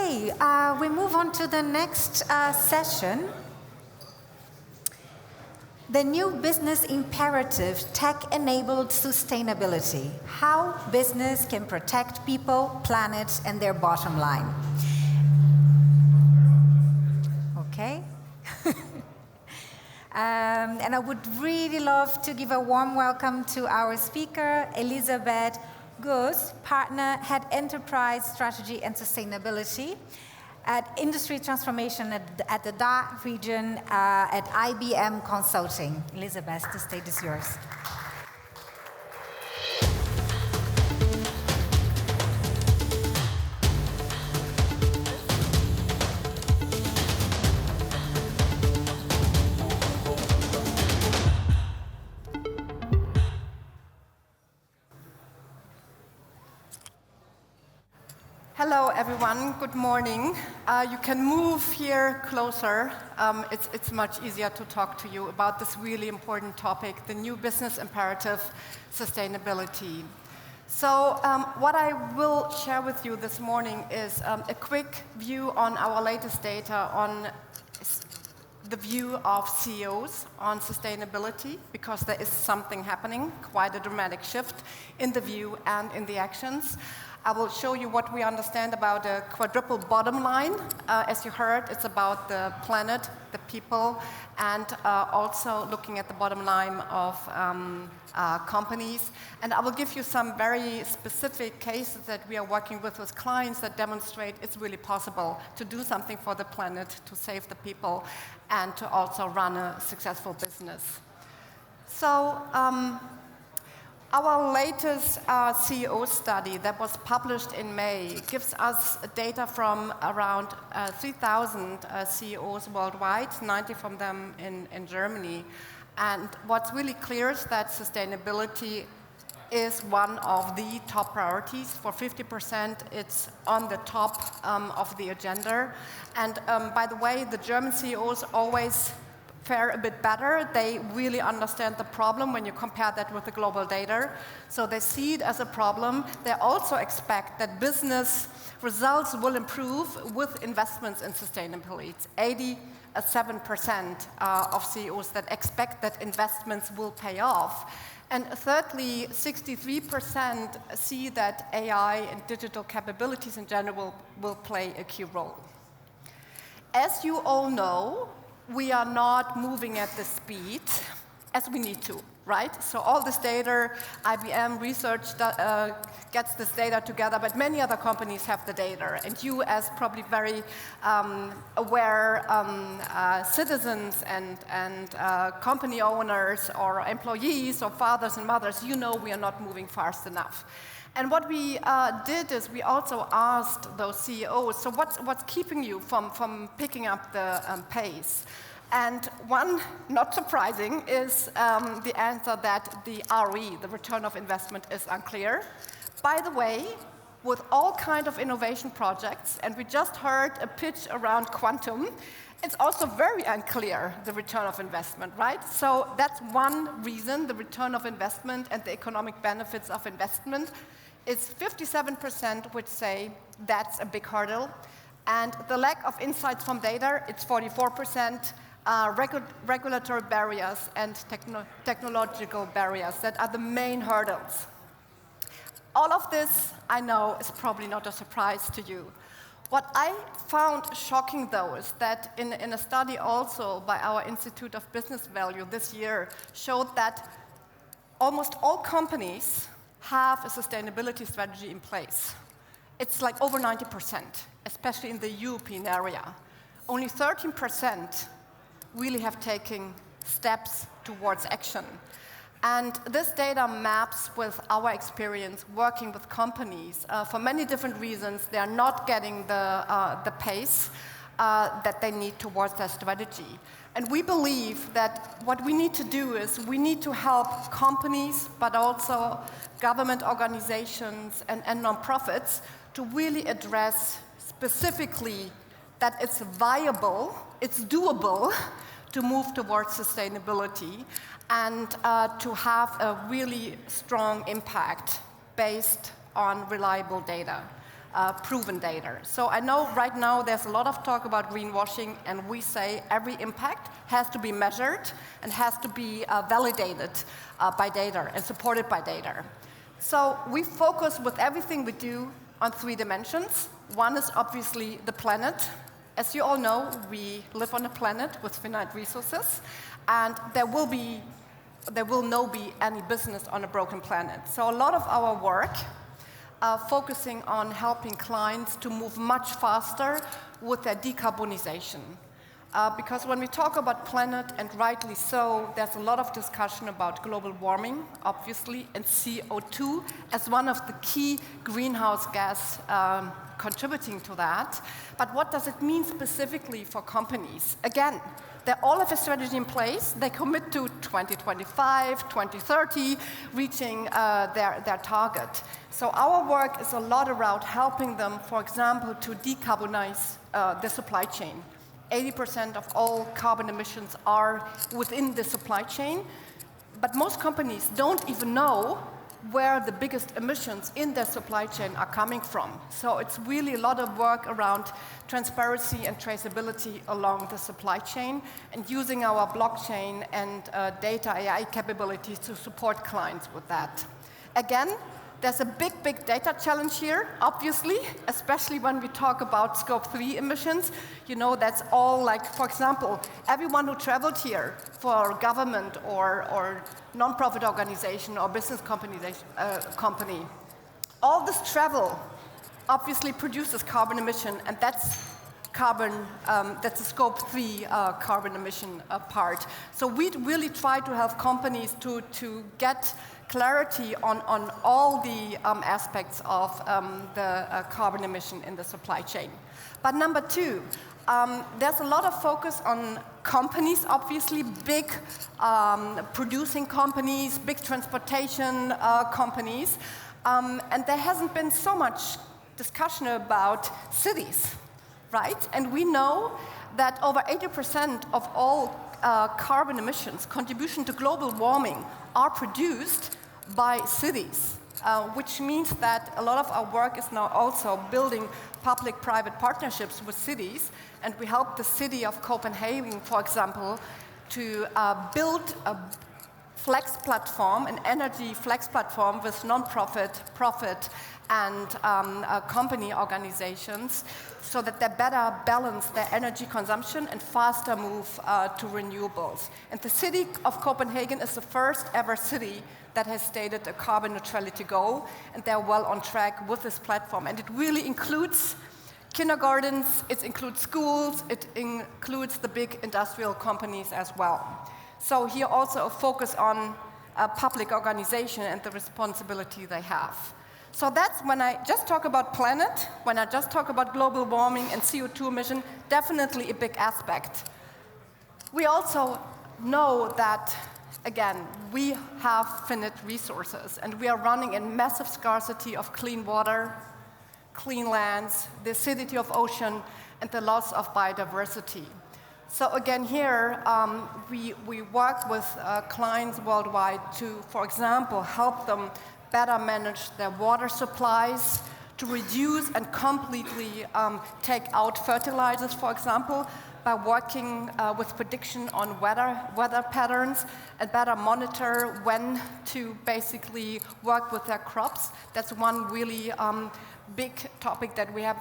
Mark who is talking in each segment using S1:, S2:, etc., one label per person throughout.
S1: Okay, we move on to the next session. The new business imperative, tech-enabled sustainability. How business can protect people, planet, and their bottom line. Okay. And I would really love to give a warm welcome to our speaker, Elisabeth, Goos, Partner, Head Enterprise Strategy and Sustainability at Industry Transformation at the DACH region at IBM Consulting. Elisabeth, the stage is yours.
S2: Hello, everyone. Good morning. You can move here closer. It's much easier to talk to you about this really important topic, the new business imperative, sustainability. So what I will share with you this morning is a quick view on our latest data on the view of CEOs on sustainability, because there is something happening, quite a dramatic shift in the view and in the actions. I will show you what we understand about a quadruple bottom line. As you heard, it's about the planet, the people, and also looking at the bottom line of companies. And I will give you some very specific cases that we are working with clients that demonstrate it's really possible to do something for the planet, to save the people, and to also run a successful business. So, our latest CEO study that was published in May gives us data from around 3,000 CEOs worldwide, 90 from them in Germany. And what's really clear is that sustainability is one of the top priorities. For 50%, it's on the top of the agenda. And by the way, the German CEOs always fare a bit better. They really understand the problem when you compare that with the global data. So they see it as a problem. They also expect that business results will improve with investments in sustainability. It's 87% of CEOs that expect that investments will pay off. And thirdly, 63% see that AI and digital capabilities in general will play a key role. As you all know, we are not moving at the speed as we need to, right? So all this data, IBM research gets this data together, but many other companies have the data. And you, as probably very aware citizens and company owners or employees or fathers and mothers, you know we are not moving fast enough. And what we did is we also asked those CEOs, so what's keeping you from picking up the pace? And one, not surprising, is the answer that the RE, the return of investment, is unclear. By the way, with all kinds of innovation projects, and we just heard a pitch around quantum, it's also very unclear, the return of investment, right? So that's one reason, the return of investment and the economic benefits of investment. It's 57% which say that's a big hurdle. And the lack of insights from data, it's 44%. Regulatory barriers and technological barriers that are the main hurdles. All of this, I know, is probably not a surprise to you. What I found shocking, though, is that in a study also by our Institute of Business Value this year showed that almost all companies have a sustainability strategy in place. It's like over 90%, especially in the European area. Only 13% really have taken steps towards action. And this data maps with our experience working with companies. For many different reasons, they are not getting the pace that they need towards their strategy. And we believe that what we need to do is we need to help companies, but also government organizations and nonprofits to really address specifically that it's viable, it's doable to move towards sustainability and to have a really strong impact based on reliable data. proven data. So I know right now there's a lot of talk about greenwashing, and we say every impact has to be measured and has to be validated by data and supported by data. So we focus with everything we do on 3 dimensions. One is obviously the planet. As you all know, we live on a planet with finite resources, and there will not be any business on a broken planet. So a lot of our work focusing on helping clients to move much faster with their decarbonization. Because when we talk about planet, and rightly so, there's a lot of discussion about global warming, obviously, and CO2 as one of the key greenhouse gas contributing to that. But what does it mean specifically for companies? Again, they all have a strategy in place. They commit to 2025, 2030, reaching their target. So our work is a lot around helping them, for example, to decarbonize the supply chain. 80% of all carbon emissions are within the supply chain, but most companies don't even know where the biggest emissions in their supply chain are coming from. So it's really a lot of work around transparency and traceability along the supply chain, and using our blockchain and data AI capabilities to support clients with that. Again, there's a big data challenge here, obviously, especially when we talk about Scope 3 emissions. You know, that's all like, for example, everyone who traveled here for government or non-profit organization or business company. All this travel obviously produces carbon emission, and that's that's a Scope 3 carbon emission part. So we really try to help companies to get clarity on all the aspects of the carbon emission in the supply chain. But number 2, there's a lot of focus on companies, obviously, big producing companies, big transportation companies, and there hasn't been so much discussion about cities, right? And we know that over 80% of all carbon emissions, contribution to global warming, are produced by cities, which means that a lot of our work is now also building public-private partnerships with cities, and we help the city of Copenhagen, for example, to build a flex platform, an energy flex platform with non-profit, profit, and company organizations, so that they better balance their energy consumption and faster move to renewables. And the city of Copenhagen is the first ever city that has stated a carbon neutrality goal, and they're well on track with this platform. And it really includes kindergartens, it includes schools, it includes the big industrial companies as well. So here also a focus on public organization and the responsibility they have. So that's when I just talk about planet, when I just talk about global warming and CO2 emission, definitely a big aspect. We also know that, again, we have finite resources, and we are running in massive scarcity of clean water, clean lands, the acidity of ocean, and the loss of biodiversity. So again, here we work with clients worldwide to, for example, help them better manage their water supplies, to reduce and completely take out fertilizers, for example, by working with prediction on weather patterns, and better monitor when to basically work with their crops. That's one really big topic that we have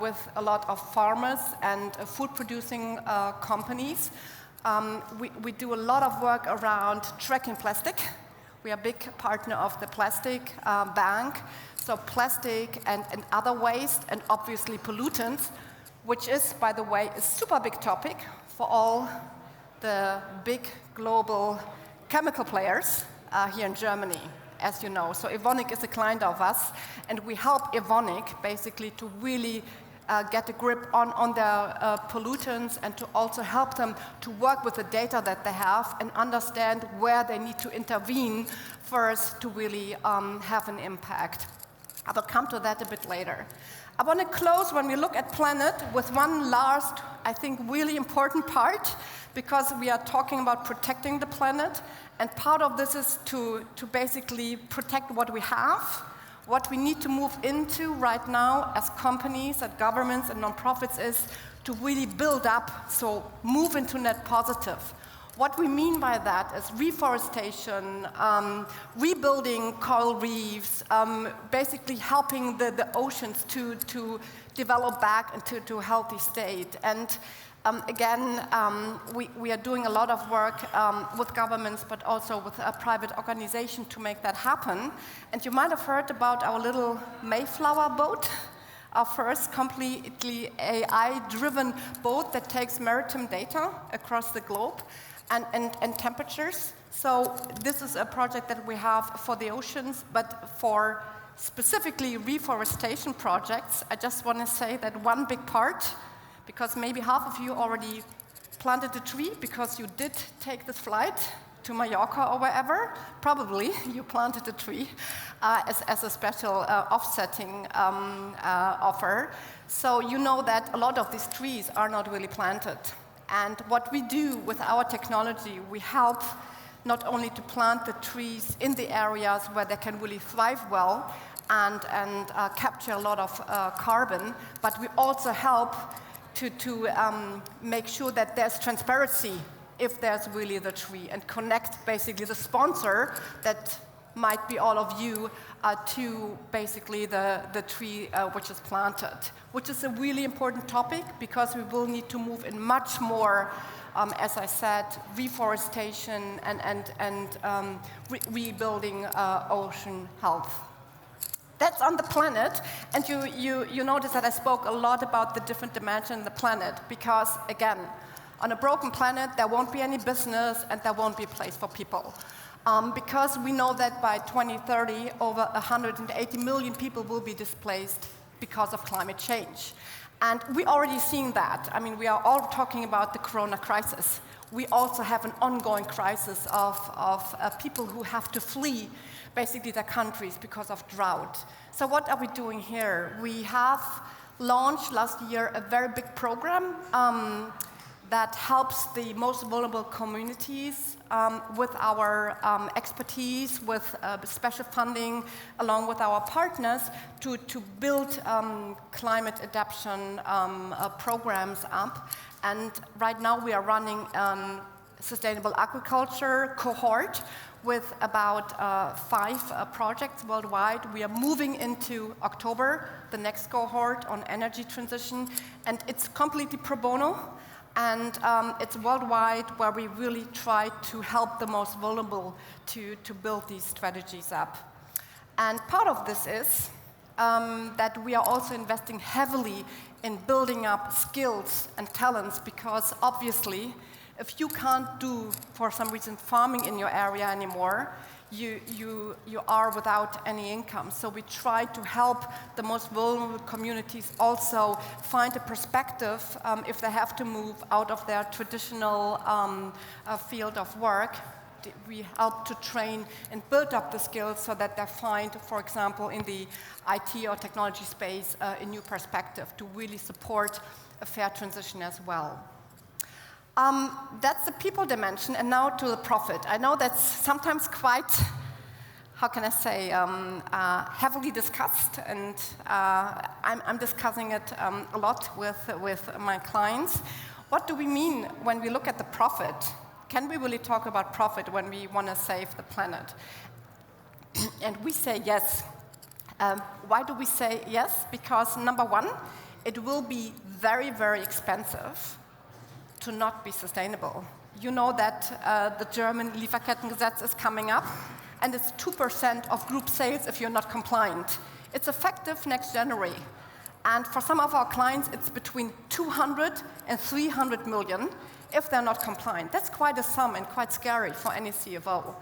S2: with a lot of farmers and food-producing companies. We do a lot of work around tracking plastic. We are a big partner of the plastic bank. So plastic and other waste, and obviously pollutants, which is, by the way, a super big topic for all the big global chemical players here in Germany, as you know. So Evonik is a client of us, and we help Evonik basically to really get a grip on their pollutants, and to also help them to work with the data that they have and understand where they need to intervene first to really have an impact. I will come to that a bit later. I want to close, when we look at planet, with one last, I think, really important part, because we are talking about protecting the planet, and part of this is to basically protect what we have, What we need to move into right now as companies and governments and nonprofits is to really build up, so move into net positive. What we mean by that is reforestation, rebuilding coral reefs, basically helping the oceans to develop back into a healthy state. And again, we are doing a lot of work with governments, but also with a private organization to make that happen. And you might have heard about our little Mayflower boat, our first completely AI-driven boat that takes maritime data across the globe and temperatures. So this is a project that we have for the oceans, but for specifically reforestation projects, I just want to say that one big part, because maybe half of you already planted a tree because you did take this flight to Mallorca or wherever. Probably you planted a tree as a special offsetting offer. So you know that a lot of these trees are not really planted. And what we do with our technology, we help not only to plant the trees in the areas where they can really thrive well and capture a lot of carbon, but we also help to make sure that there's transparency if there's really the tree, and connect basically the sponsor, that might be all of you, to basically the tree which is planted, which is a really important topic because we will need to move in much more, as I said, reforestation and rebuilding ocean health. That's on the planet, and you notice that I spoke a lot about the different dimensions of the planet, because again, on a broken planet, there won't be any business and there won't be a place for people. Because we know that by 2030, over 180 million people will be displaced because of climate change. And we're already seeing that. I mean, we are all talking about the corona crisis. We also have an ongoing crisis of people who have to flee basically their countries because of drought. So what are we doing here? We have launched last year a very big program that helps the most vulnerable communities with our expertise, with special funding, along with our partners, to build climate adaptation programs up. And right now we are running sustainable agriculture cohort with about 5 projects worldwide. We are moving into October, the next cohort on energy transition, and it's completely pro bono. And it's worldwide, where we really try to help the most vulnerable to build these strategies up. And part of this is that we are also investing heavily in building up skills and talents, because obviously, if you can't do, for some reason, farming in your area anymore, you are without any income. So we try to help the most vulnerable communities also find a perspective if they have to move out of their traditional field of work. We help to train and build up the skills so that they find, for example, in the IT or technology space, a new perspective to really support a fair transition as well. That's the people dimension, and now to the profit. I know that's sometimes quite, how can I say, heavily discussed, and I'm discussing it a lot with my clients. What do we mean when we look at the profit? Can we really talk about profit when we want to save the planet? And we say yes. Why do we say yes? Because number one, it will be very, very expensive to not be sustainable. You know that the German Lieferkettengesetz is coming up, and it's 2% of group sales if you're not compliant. It's effective next January. And for some of our clients, it's between 200 and 300 million if they're not compliant. That's quite a sum and quite scary for any CFO.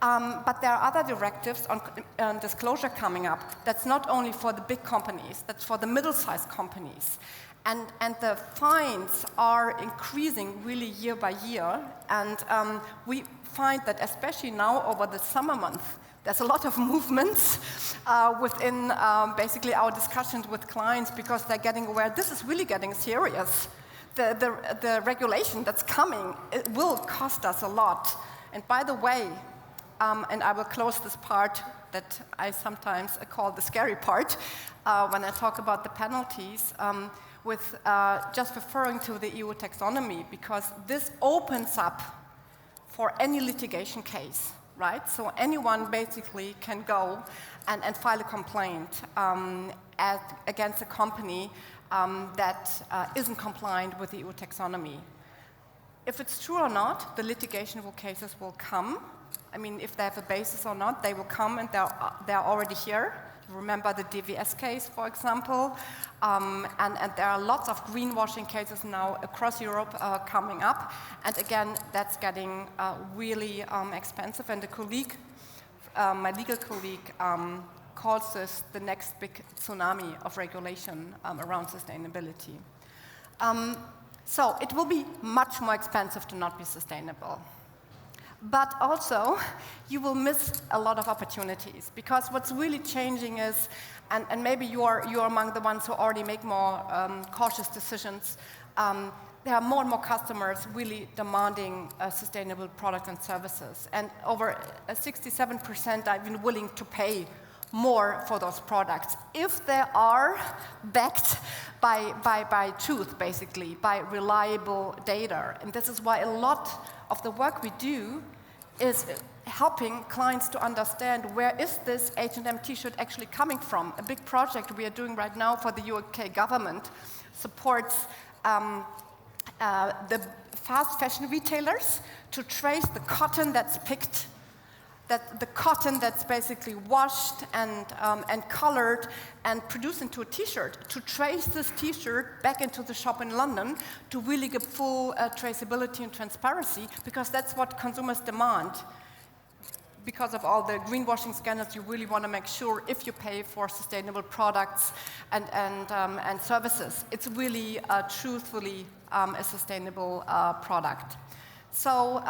S2: But there are other directives on disclosure coming up. That's not only for the big companies, that's for the middle-sized companies. And the fines are increasing really year by year. And we find that especially now over the summer month, there's a lot of movements within basically our discussions with clients, because they're getting aware this is really getting serious. The regulation that's coming, it will cost us a lot. And by the way, and I will close this part that I sometimes call the scary part when I talk about the penalties, with just referring to the EU taxonomy, because this opens up for any litigation case, right? So anyone basically can go and file a complaint against a company that isn't compliant with the EU taxonomy. If it's true or not, the litigation cases will come. I mean, if they have a basis or not, they will come, and they're already here. Remember the DVS case, for example, and there are lots of greenwashing cases now across Europe coming up, and again, that's getting really expensive, and my legal colleague calls this the next big tsunami of regulation around sustainability. So it will be much more expensive to not be sustainable. But also, you will miss a lot of opportunities, because what's really changing is, and maybe you're among the ones who already make more cautious decisions, there are more and more customers really demanding sustainable products and services. And over 67% are even willing to pay more for those products if they are backed by truth, basically, by reliable data. And this is why a lot of the work we do is helping clients to understand where is this H&M t-shirt actually coming from. A big project we are doing right now for the UK government supports the fast fashion retailers to trace the cotton that's picked, that the cotton that's basically washed and colored and produced into a t-shirt, to trace this t-shirt back into the shop in London to really give full traceability and transparency, because that's what consumers demand. Because of all the greenwashing scandals, you really want to make sure if you pay for sustainable products and services, it's really truthfully a sustainable product. So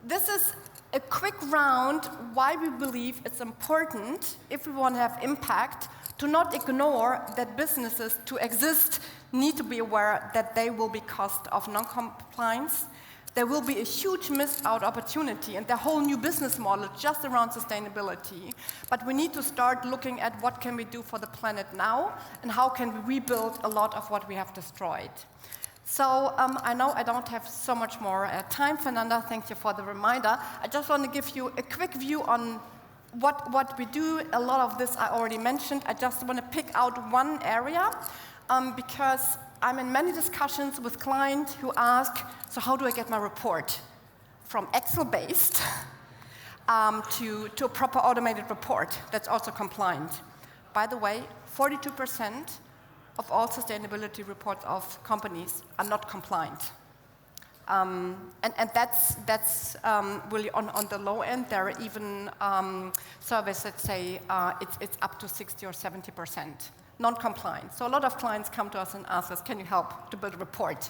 S2: this is a quick round why we believe it's important, if we want to have impact, to not ignore that businesses to exist need to be aware that they will be cost of non-compliance. There will be a huge missed out opportunity and the whole new business model just around sustainability. But we need to start looking at what can we do for the planet now and how can we rebuild a lot of what we have destroyed. So I know I don't have so much more time, Fernanda, thank you for the reminder. I just want to give you a quick view on what we do. A lot of this I already mentioned. I just want to pick out one area because I'm in many discussions with clients who ask, so how do I get my report? From Excel-based to a proper automated report that's also compliant. By the way, 42% of all sustainability reports of companies are not compliant. And that's really on the low end. There are even surveys that say it's up to 60 or 70% non-compliant. So a lot of clients come to us and ask us, can you help to build a report?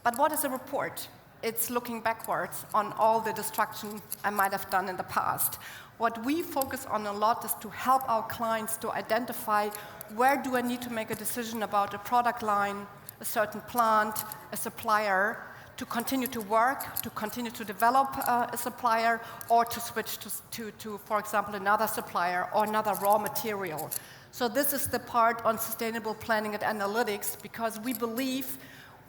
S2: But what is a report? It's looking backwards on all the destruction I might have done in the past. What we focus on a lot is to help our clients to identify where do I need to make a decision about a product line, a certain plant, a supplier, to continue to work, to continue to develop a supplier, or to switch to, for example, another supplier or another raw material. So this is the part on sustainable planning and analytics, because we believe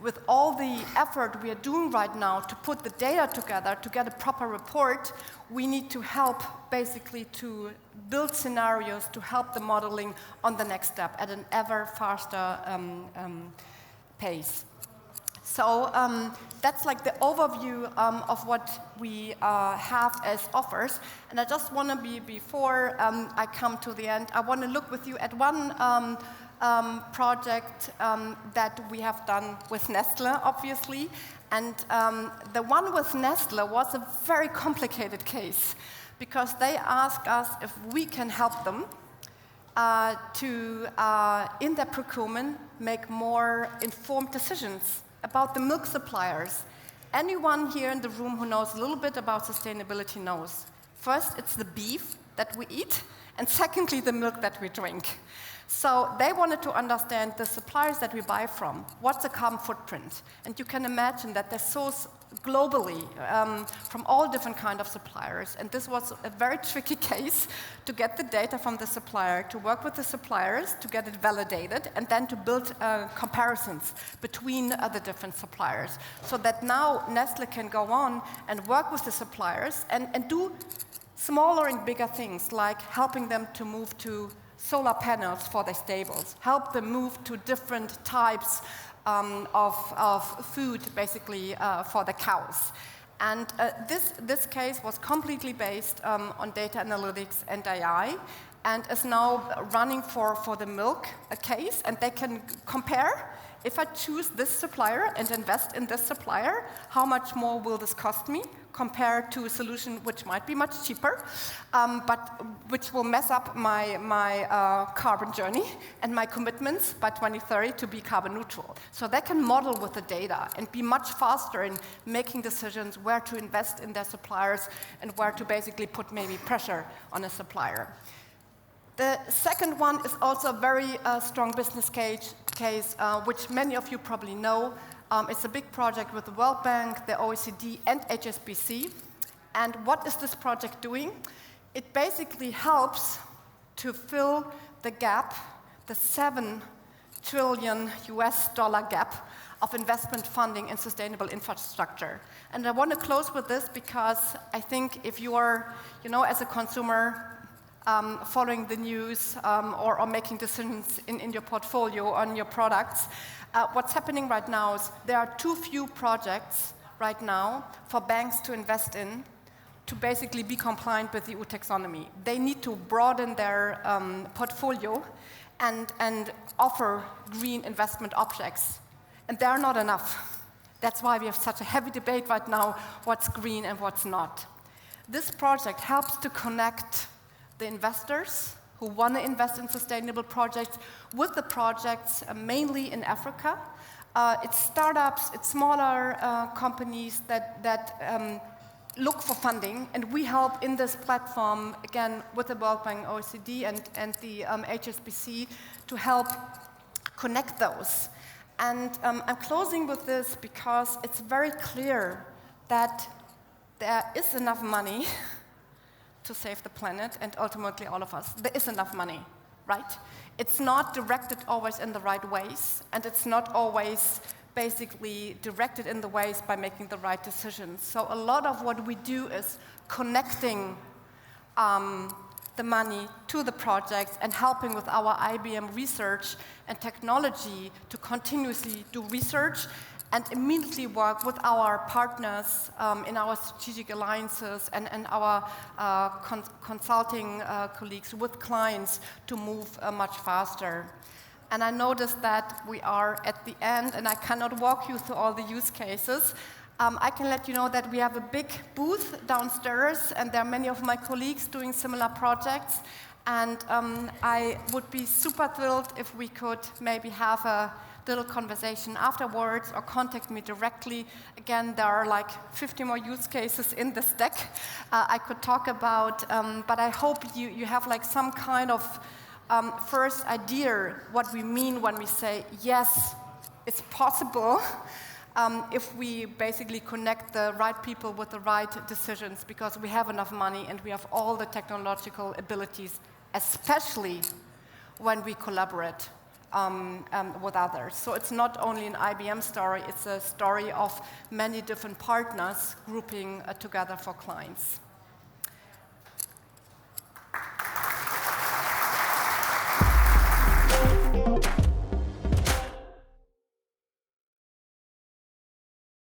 S2: with all the effort we are doing right now to put the data together to get a proper report, we need to help basically to build scenarios to help the modeling on the next step at an ever faster pace. So that's like the overview of what we have as offers. And I just want to before I come to the end, I want to look with you at one project that we have done with Nestle, obviously. And the one with Nestle was a very complicated case, because they asked us if we can help them to, in their procurement, make more informed decisions about the milk suppliers. Anyone here in the room who knows a little bit about sustainability knows. First, it's the beef that we eat, and secondly, the milk that we drink. So they wanted to understand the suppliers that we buy from, what's the carbon footprint? And you can imagine that they source globally from all different kind of suppliers. And this was a very tricky case to get the data from the supplier, to work with the suppliers, to get it validated, and then to build comparisons between the different suppliers. So that now Nestle can go on and work with the suppliers and do smaller and bigger things, like helping them to move to solar panels for their stables, help them move to different types of food, basically, for the cows. And this case was completely based on data analytics and AI, and is now running for the milk case, and they can compare, if I choose this supplier and invest in this supplier, how much more will this cost me compared to a solution which might be much cheaper, but which will mess up my carbon journey and my commitments by 2030 to be carbon neutral. So they can model with the data and be much faster in making decisions where to invest in their suppliers and where to basically put maybe pressure on a supplier. The second one is also a very strong business case, which many of you probably know. It's a big project with the World Bank, the OECD, and HSBC. And what is this project doing? It basically helps to fill the gap, the $7 trillion gap of investment funding in sustainable infrastructure. And I want to close with this because I think if you are, as a consumer, following the news or making decisions in your portfolio on your products, what's happening right now is there are too few projects right now for banks to invest in to basically be compliant with the EU taxonomy. They need to broaden their portfolio and offer green investment objects. And there are not enough. That's why we have such a heavy debate right now, what's green and what's not. This project helps to connect the investors who want to invest in sustainable projects with the projects mainly in Africa. It's startups, it's smaller companies that look for funding, and we help in this platform, again, with the World Bank, OECD, and the HSBC to help connect those. And I'm closing with this because it's very clear that there is enough money to save the planet and ultimately all of us. There is enough money, right? It's not directed always in the right ways, and it's not always basically directed in the ways by making the right decisions. So a lot of what we do is connecting the money to the projects and helping with our IBM research and technology to continuously do research and immediately work with our partners in our strategic alliances and our consulting colleagues with clients to move much faster. And I noticed that we are at the end, and I cannot walk you through all the use cases. I can let you know that we have a big booth downstairs, and there are many of my colleagues doing similar projects. And I would be super thrilled if we could maybe have a little conversation afterwards or contact me directly. Again, there are like 50 more use cases in this deck I could talk about, but I hope you have like some kind of first idea what we mean when we say, yes, it's possible if we basically connect the right people with the right decisions, because we have enough money and we have all the technological abilities, especially when we collaborate with others. So it's not only an IBM story, it's a story of many different partners grouping together for clients.